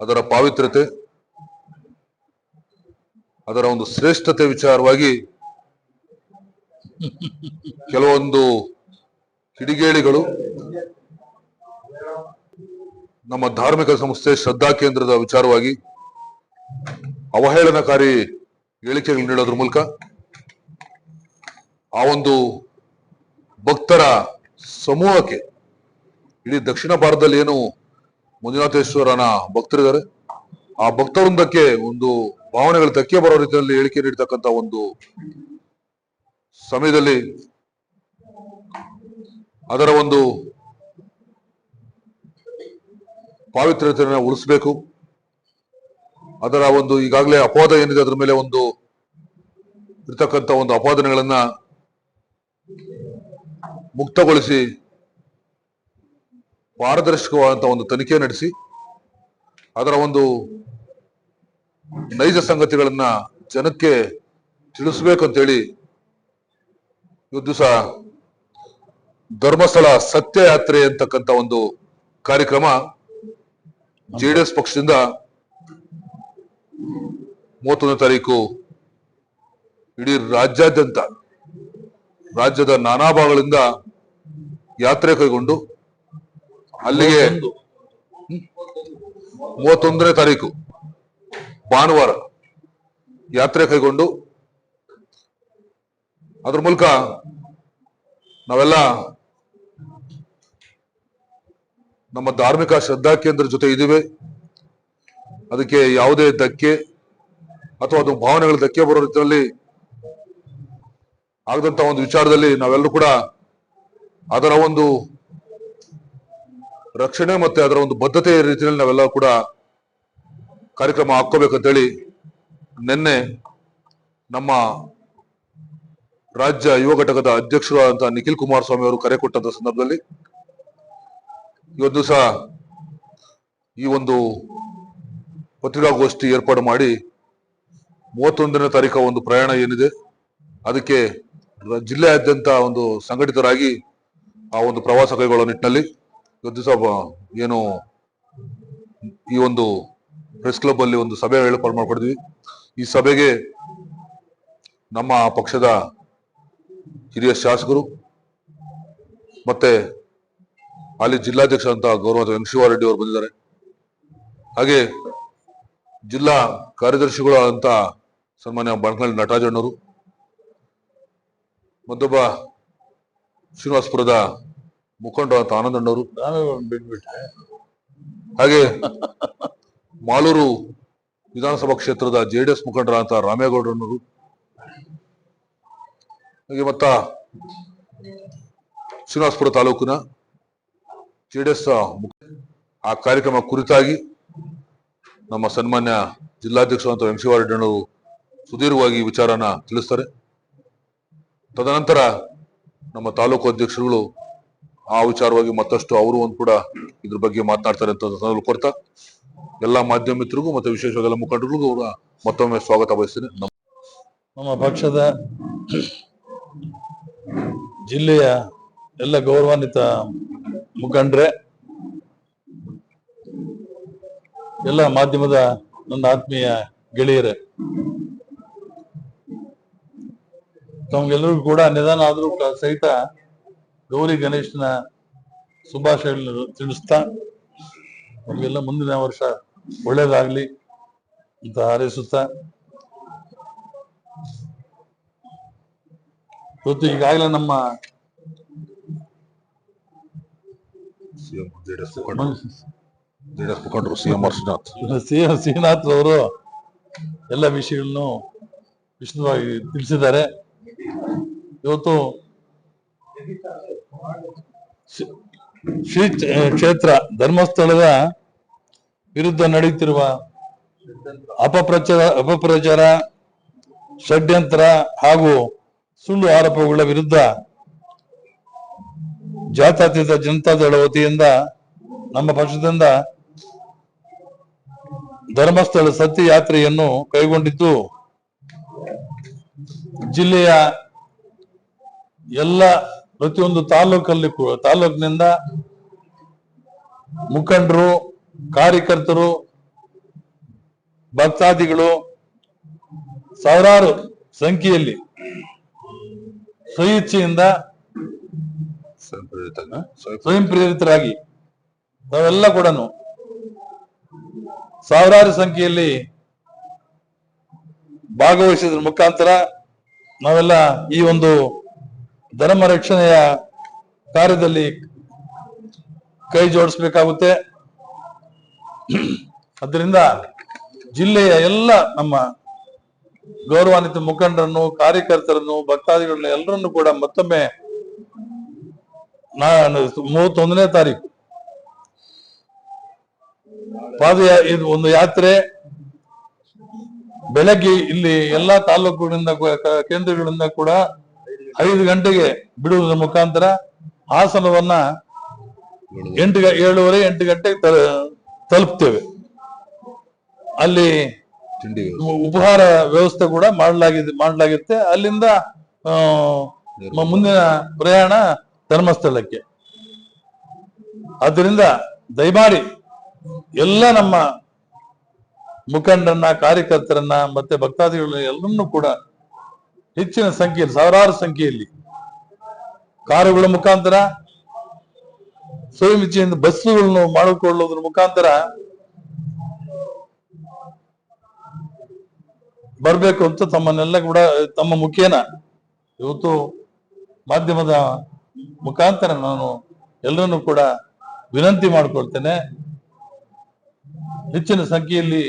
ಅದರ ಪಾವಿತ್ರ್ಯತೆ, ಅದರ ಒಂದು ಶ್ರೇಷ್ಠತೆ ವಿಚಾರವಾಗಿ ಕೆಲವೊಂದು ಕಿಡಿಗೇಡಿಗಳು ನಮ್ಮ ಧಾರ್ಮಿಕ ಸಂಸ್ಥೆ ಶ್ರದ್ಧಾ ಕೇಂದ್ರದ ವಿಚಾರವಾಗಿ ಅವಹೇಳನಕಾರಿ ಹೇಳಿಕೆಗಳು ನೀಡೋದ್ರ ಮೂಲಕ ಆ ಒಂದು ಭಕ್ತರ ಸಮೂಹಕ್ಕೆ, ಇಡೀ ದಕ್ಷಿಣ ಭಾರತದಲ್ಲಿ ಏನು ಮಂಜುನಾಥೇಶ್ವರನ ಭಕ್ತರಿದ್ದಾರೆ ಆ ಭಕ್ತವೃಂದಕ್ಕೆ ಒಂದು ಭಾವನೆಗಳು ಧಕ್ಕೆ ಬರೋ ರೀತಿಯಲ್ಲಿ ಹೇಳಿಕೆ ನೀಡತಕ್ಕಂತ ಒಂದು ಸಮಯದಲ್ಲಿ ಅದರ ಒಂದು ಪಾವಿತ್ರ್ಯತೆಯನ್ನು ಉಳಿಸಬೇಕು. ಅದರ ಒಂದು ಈಗಾಗಲೇ ಅಪವಾದ ಏನಿದೆ ಅದರ ಮೇಲೆ ಒಂದು ಇರ್ತಕ್ಕಂಥ ಒಂದು ಅಪಾದನೆಗಳನ್ನ ಮುಕ್ತಗೊಳಿಸಿ ಪಾರದರ್ಶಕವಾದಂತಹ ಒಂದು ತನಿಖೆ ನಡೆಸಿ ಅದರ ಒಂದು ನೈಜ ಸಂಗತಿಗಳನ್ನ ಜನಕ್ಕೆ ತಿಳಿಸ್ಬೇಕಂತೇಳಿ ಇವತ್ತು ದಿವಸ ಧರ್ಮಸ್ಥಳ ಸತ್ಯಯಾತ್ರೆ ಅಂತಕ್ಕಂಥ ಒಂದು ಕಾರ್ಯಕ್ರಮ ಜೆಡಿಎಸ್ ಪಕ್ಷದಿಂದ 31ನೇ ತಾರೀಕು ಇಡೀ ರಾಜ್ಯಾದ್ಯಂತ ರಾಜ್ಯದ ನಾನಾ ಭಾಗಗಳಿಂದ ಯಾತ್ರೆ ಕೈಗೊಂಡು ಅಲ್ಲಿಗೆ 31ನೇ ತಾರೀಕು ಭಾನುವಾರ ಯಾತ್ರೆ ಕೈಗೊಂಡು ಅದ್ರ ಮೂಲಕ ನಾವೆಲ್ಲ ನಮ್ಮ ಧಾರ್ಮಿಕ ಶ್ರದ್ಧಾ ಕೇಂದ್ರ ಜೊತೆ ಇದ್ದೀವಿ. ಅದಕ್ಕೆ ಯಾವುದೇ ಧಕ್ಕೆ ಅಥವಾ ಅದು ಭಾವನೆಗಳ ಧಕ್ಕೆ ಬರೋ ರೀತಿಯಲ್ಲಿ ಆಗದಂತ ಒಂದು ವಿಚಾರದಲ್ಲಿ ನಾವೆಲ್ಲರೂ ಕೂಡ ಅದರ ಒಂದು ರಕ್ಷಣೆ ಮತ್ತೆ ಅದರ ಒಂದು ಬದ್ಧತೆ ರೀತಿಯಲ್ಲಿ ನಾವೆಲ್ಲ ಕೂಡ ಕಾರ್ಯಕ್ರಮ ಹಾಕೋಬೇಕಂತೇಳಿ ನಿನ್ನೆ ನಮ್ಮ ರಾಜ್ಯ ಯುವ ಘಟಕದ ಅಧ್ಯಕ್ಷರಾದಂತಹ ನಿಖಿಲ್ ಕುಮಾರಸ್ವಾಮಿ ಅವರು ಕರೆ ಕೊಟ್ಟಂತ ಸಂದರ್ಭದಲ್ಲಿ ಇವತ್ತು ದಿವಸ ಈ ಒಂದು ಪತ್ರಿಕಾಗೋಷ್ಠಿ ಏರ್ಪಾಡು ಮಾಡಿ 31ನೇ ತಾರೀಕು ಒಂದು ಪ್ರಯಾಣ ಏನಿದೆ ಅದಕ್ಕೆ ಜಿಲ್ಲೆಯಾದ್ಯಂತ ಒಂದು ಸಂಘಟಿತರಾಗಿ ಆ ಒಂದು ಪ್ರವಾಸ ಕೈಗೊಳ್ಳೋ ನಿಟ್ಟಿನಲ್ಲಿ ಇವತ್ತು ದಿವಸ ಏನು ಈ ಒಂದು ಪ್ರೆಸ್ ಕ್ಲಬ್ ಅಲ್ಲಿ ಒಂದು ಸಭೆ ಏರ್ಪಾಡು ಮಾಡ್ಕೊಂಡಿದ್ವಿ. ಈ ಸಭೆಗೆ ನಮ್ಮ ಪಕ್ಷದ ಹಿರಿಯ ಶಾಸಕರು ಮತ್ತೆ ಅಲ್ಲಿ ಜಿಲ್ಲಾಧ್ಯಕ್ಷ ಅಂತ ಗೌರವ ವೆಂಕಟೇಶ್ವರ ಅವರು ಬಂದಿದ್ದಾರೆ. ಹಾಗೆ ಜಿಲ್ಲಾ ಕಾರ್ಯದರ್ಶಿಗಳು ಅಂತ ಸನ್ಮಾನ್ಯ ಬಣಕಲ್ ನಟರಾಜಣ್ಣವರು, ಮತ್ತೊಬ್ಬ ಶ್ರೀನಿವಾಸಪುರದ ಮುಖಂಡ ಅಂತ ಆನಂದಣ್ಣವರು, ಹಾಗೆ ಮಾಲೂರು ವಿಧಾನಸಭಾ ಕ್ಷೇತ್ರದ ಜೆಡಿಎಸ್ ಮುಖಂಡರ ಅಂತ ರಾಮೇಗೌಡರವರು, ಹಾಗೆ ಮತ್ತ ಶ್ರೀನಿವಾಸಪುರ ತಾಲೂಕಿನ ಜೆಡಿಎಸ್ ಆ ಕಾರ್ಯಕ್ರಮ ಕುರಿತಾಗಿ ನಮ್ಮ ಸನ್ಮಾನ್ಯ ಜಿಲ್ಲಾಧ್ಯಕ್ಷರು ಅಂತ ವೆಂಕಟೇಶ್ವರ ಸುದೀರ್ಘವಾಗಿ ವಿಚಾರನ ತಿಳಿಸ್ತಾರೆ. ತದನಂತರ ನಮ್ಮ ತಾಲೂಕು ಅಧ್ಯಕ್ಷರುಗಳು ಆ ವಿಚಾರವಾಗಿ ಮತ್ತಷ್ಟು ಅವರು ಒಂದು ಕೂಡ ಇದ್ರ ಬಗ್ಗೆ ಮಾತನಾಡ್ತಾರೆ ಅಂತ ಕೊಡ್ತಾ ಎಲ್ಲ ಮಾಧ್ಯಮ ಮಿತ್ರರಿಗೂ ಮತ್ತೆ ವಿಶೇಷವಾಗಿ ಎಲ್ಲ ಮುಖಂಡರಿಗೂ ಕೂಡ ಮತ್ತೊಮ್ಮೆ ಸ್ವಾಗತ ಬಯಸ್ತೇನೆ. ನಮ್ಮ ಪಕ್ಷದ ಜಿಲ್ಲೆಯ ಎಲ್ಲ ಗೌರವಾನ್ವಿತ ಮುಖಂಡರೇ, ಎಲ್ಲ ಮಾಧ್ಯಮದ ನನ್ನ ಆತ್ಮೀಯ ಗೆಳೆಯರೇ, ತಮಗೆಲ್ಲರಿಗೂ ಕೂಡ ನಿಧಾನ ಆದ್ರೂ ಸಹಿತ ಗೌರಿ ಗಣೇಶನ ಶುಭಾಶಯಗಳನ್ನು ತಿಳಿಸ್ತಾ ನಮಗೆಲ್ಲ ಮುಂದಿನ ವರ್ಷ ಒಳ್ಳೇದಾಗ್ಲಿ ಅಂತ ಹಾರೈಸುತ್ತಾ, ಇವತ್ತು ಈಗಾಗಲೇ ನಮ್ಮ ಮುಖಂಡರು ಸಿಎಂ ಶ್ರೀನಾಥ್ ಅವರು ಎಲ್ಲ ವಿಷಯಗಳನ್ನು ವಿಶದವಾಗಿ ತಿಳಿಸಿದ್ದಾರೆ. ಇವತ್ತು ಶ್ರೀ ಕ್ಷೇತ್ರ ಧರ್ಮಸ್ಥಳದ ವಿರುದ್ಧ ನಡೆಯುತ್ತಿರುವ ಅಪಪ್ರಚಾರ, ಷಡ್ಯಂತ್ರ ಹಾಗೂ ಸುಳ್ಳು ಆರೋಪಗಳ ವಿರುದ್ಧ ಜಾತ್ಯತೀತ ಜನತಾದಳ ವತಿಯಿಂದ ನಮ್ಮ ಪಕ್ಷದಿಂದ ಧರ್ಮಸ್ಥಳ ಸತ್ಯ ಯಾತ್ರೆಯನ್ನು ಕೈಗೊಂಡಿದ್ದು, ಜಿಲ್ಲೆಯ ಎಲ್ಲ ಪ್ರತಿಯೊಂದು ತಾಲೂಕಿನಿಂದ ಮುಖಂಡರು, ಕಾರ್ಯಕರ್ತರು, ಭಕ್ತಾದಿಗಳು ಸಾವಿರಾರು ಸಂಖ್ಯೆಯಲ್ಲಿ ಸ್ವಇಚ್ಛೆಯಿಂದ ಸ್ವಯಂ ಪ್ರೇರಿತ ಸ್ವಯಂ ಪ್ರೇರಿತರಾಗಿ ನಾವೆಲ್ಲ ಕೂಡ ಸಾವಿರಾರು ಸಂಖ್ಯೆಯಲ್ಲಿ ಭಾಗವಹಿಸಿದ್ರ ಮುಖಾಂತರ ನಾವೆಲ್ಲ ಈ ಒಂದು ಧರ್ಮ ರಕ್ಷಣೆಯ ಕಾರ್ಯದಲ್ಲಿ ಕೈ ಜೋಡಿಸ್ಬೇಕಾಗುತ್ತೆ. ಅದರಿಂದ ಜಿಲ್ಲೆಯ ಎಲ್ಲ ನಮ್ಮ ಗೌರವಾನ್ವಿತ ಮುಖಂಡರನ್ನು, ಕಾರ್ಯಕರ್ತರನ್ನು, ಭಕ್ತಾದಿಗಳನ್ನ ಎಲ್ಲರನ್ನು ಕೂಡ ಮತ್ತೊಮ್ಮೆ 31ನೇ ತಾರೀಕು ಇದು ಒಂದು ಯಾತ್ರೆ ಬೆಳಗ್ಗೆ ಇಲ್ಲಿ ಎಲ್ಲಾ ತಾಲೂಕುಗಳಿಂದ ಕೇಂದ್ರಗಳಿಂದ ಕೂಡ 5 ಗಂಟೆಗೆ ಬಿಡುವುದರ ಮುಖಾಂತರ ಹಾಸನವನ್ನ 7:30 8 ಗಂಟೆಗೆ ತಲುಪ್ತೇವೆ. ಅಲ್ಲಿ ತಿಂಡಿ ಉಪಹಾರ ವ್ಯವಸ್ಥೆ ಕೂಡ ಮಾಡಲಾಗಿರುತ್ತೆ. ಅಲ್ಲಿಂದ ಮುಂದಿನ ಪ್ರಯಾಣ ಧರ್ಮಸ್ಥಳಕ್ಕೆ. ಆದ್ದರಿಂದ ದಯಮಾಡಿ ಎಲ್ಲ ನಮ್ಮ ಮುಖಂಡರನ್ನ, ಕಾರ್ಯಕರ್ತರನ್ನ ಮತ್ತೆ ಭಕ್ತಾದಿಗಳನ್ನ ಎಲ್ಲರನ್ನೂ ಕೂಡ ಹೆಚ್ಚಿನ ಸಂಖ್ಯೆಯಲ್ಲಿ, ಸಾವಿರಾರು ಸಂಖ್ಯೆಯಲ್ಲಿ ಕಾರುಗಳ ಮುಖಾಂತರ, ಸ್ವಯಂ ಇಚ್ಛೆಯಿಂದ ಬಸ್ಸುಗಳನ್ನು ಮಾಡಿಕೊಳ್ಳುವುದರ ಮುಖಾಂತರ ಬರ್ಬೇಕು ಅಂತ ತಮ್ಮನ್ನೆಲ್ಲ ಕೂಡ ತಮ್ಮ ಮುಖೇನ ಇವತ್ತು ಮಾಧ್ಯಮದ ಮುಖಾಂತರ ನಾನು ಎಲ್ಲರನ್ನೂ ಕೂಡ ವಿನಂತಿ ಮಾಡ್ಕೊಳ್ತೇನೆ. ಹೆಚ್ಚಿನ ಸಂಖ್ಯೆಯಲ್ಲಿ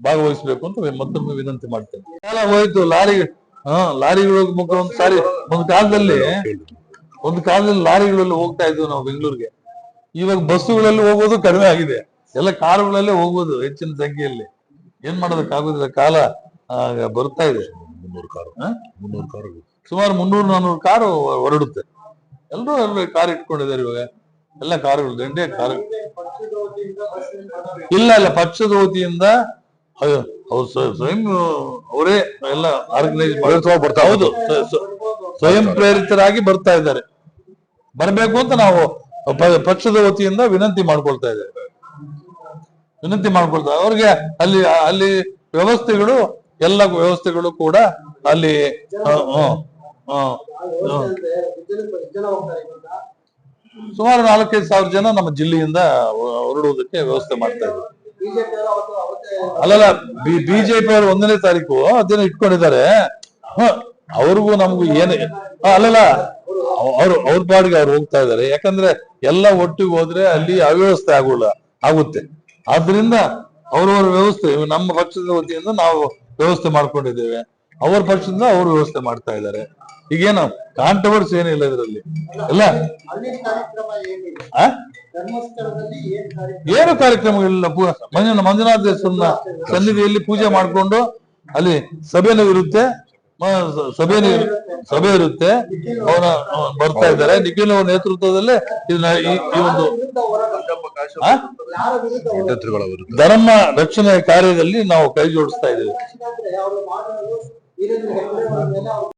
ಭಾಗವಹಿಸಬೇಕು ಅಂತ ಮತ್ತೊಮ್ಮೆ ವಿನಂತಿ ಮಾಡ್ತೇನೆ. ಕಾಲ ಹೋಯ್ತು ಲಾರಿಗಳ ಮುಖ ಒಂದು ಕಾಲದಲ್ಲಿ ಲಾರಿಗಳಲ್ಲಿ ಹೋಗ್ತಾ ಇದ್ವಿ ನಾವು ಬೆಂಗಳೂರಿಗೆ. ಇವಾಗ ಬಸ್ಸುಗಳಲ್ಲಿ ಹೋಗೋದು ಕಡಿಮೆ ಆಗಿದೆ, ಎಲ್ಲ ಕಾರುಗಳಲ್ಲೇ ಹೋಗೋದು ಹೆಚ್ಚಿನ ಸಂಖ್ಯೆಯಲ್ಲಿ. ಏನ್ ಮಾಡೋದಕ್ಕಾಗೋದಿಲ್ಲ, ಕಾಲ ಬರ್ತಾ ಇದೆ. 300 ಕಾರು ಸುಮಾರು 300-400 ಕಾರು ಹೊರಡುತ್ತೆ. ಎಲ್ಲರೂ ಕಾರ್ ಇಟ್ಕೊಂಡಿದ್ದಾರೆ ಇವಾಗ, ಎಲ್ಲ ಕಾರುಗಳು, ದಂಡೆ ಕಾರು. ಇಲ್ಲ ಪಕ್ಷದ ವತಿಯಿಂದ ಅವ್ರು ಸ್ವಯಂ ಅವರೇ ಎಲ್ಲ ಆರ್ಗನೈಸ್ ಬರ್ತಾ ಹೌದು, ಸ್ವಯಂ ಪ್ರೇರಿತರಾಗಿ ಬರ್ತಾ ಇದ್ದಾರೆ. ಬರ್ಬೇಕು ಅಂತ ನಾವು ಪಕ್ಷದ ವತಿಯಿಂದ ವಿನಂತಿ ಮಾಡ್ಕೊಳ್ತಾ ಅವ್ರಿಗೆ ಅಲ್ಲಿ ವ್ಯವಸ್ಥೆಗಳು, ಎಲ್ಲ ವ್ಯವಸ್ಥೆಗಳು ಕೂಡ ಅಲ್ಲಿ ಸುಮಾರು 4-5 ಸಾವಿರ ಜನ ನಮ್ಮ ಜಿಲ್ಲೆಯಿಂದ ಹೊರಡುವುದಕ್ಕೆ ವ್ಯವಸ್ಥೆ ಮಾಡ್ತಾ ಇದ್ದಾರೆ. ಅಲ್ಲಲ್ಲ, ಬಿಜೆಪಿ ಅವರು 1ನೇ ತಾರೀಕು ಅದನ್ನ ಇಟ್ಕೊಂಡಿದ್ದಾರೆ. ಅವ್ರಿಗೂ ನಮಗೂ ಅಲ್ಲಲ್ಲ, ಅವ್ರ ಪಾಡಿಗೆ ಅವ್ರು ಹೋಗ್ತಾ ಇದ್ದಾರೆ. ಯಾಕಂದ್ರೆ ಎಲ್ಲ ಒಟ್ಟಿಗೆ ಹೋದ್ರೆ ಅಲ್ಲಿ ಅವ್ಯವಸ್ಥೆ ಆಗುತ್ತೆ. ಆದ್ರಿಂದ ಅವ್ರವ್ರ ವ್ಯವಸ್ಥೆ, ನಮ್ಮ ಪಕ್ಷದ ವತಿಯಿಂದ ನಾವು ವ್ಯವಸ್ಥೆ ಮಾಡ್ಕೊಂಡಿದ್ದೇವೆ, ಅವ್ರ ಪಕ್ಷದಿಂದ ಅವ್ರು ವ್ಯವಸ್ಥೆ ಮಾಡ್ತಾ ಇದ್ದಾರೆ. ಈಗೇನು ಕಾಂಟ್ರವರ್ಸಿ ಏನಿಲ್ಲ ಇದರಲ್ಲಿ. ಎಲ್ಲ ಏನು ಕಾರ್ಯಕ್ರಮಗಳಿಲ್ಲ. ಮಂಜುನಾಥೇಶ್ವರನ ಸನ್ನಿಧಿಯಲ್ಲಿ ಪೂಜೆ ಮಾಡ್ಕೊಂಡು ಅಲ್ಲಿ ಸಭೆನೂ ಇರುತ್ತೆ, ಸಭೆ ಇರುತ್ತೆ. ಅವರ ಬರ್ತಾ ಇದ್ದಾರೆ. ನಿಖಿಲ್ ಅವರ ನೇತೃತ್ವದಲ್ಲೇ ಈ ಒಂದು ಧರ್ಮ ರಕ್ಷಣೆ ಕಾರ್ಯದಲ್ಲಿ ನಾವು ಕೈ ಜೋಡಿಸ್ತಾ ಇದ್ದೇವೆ.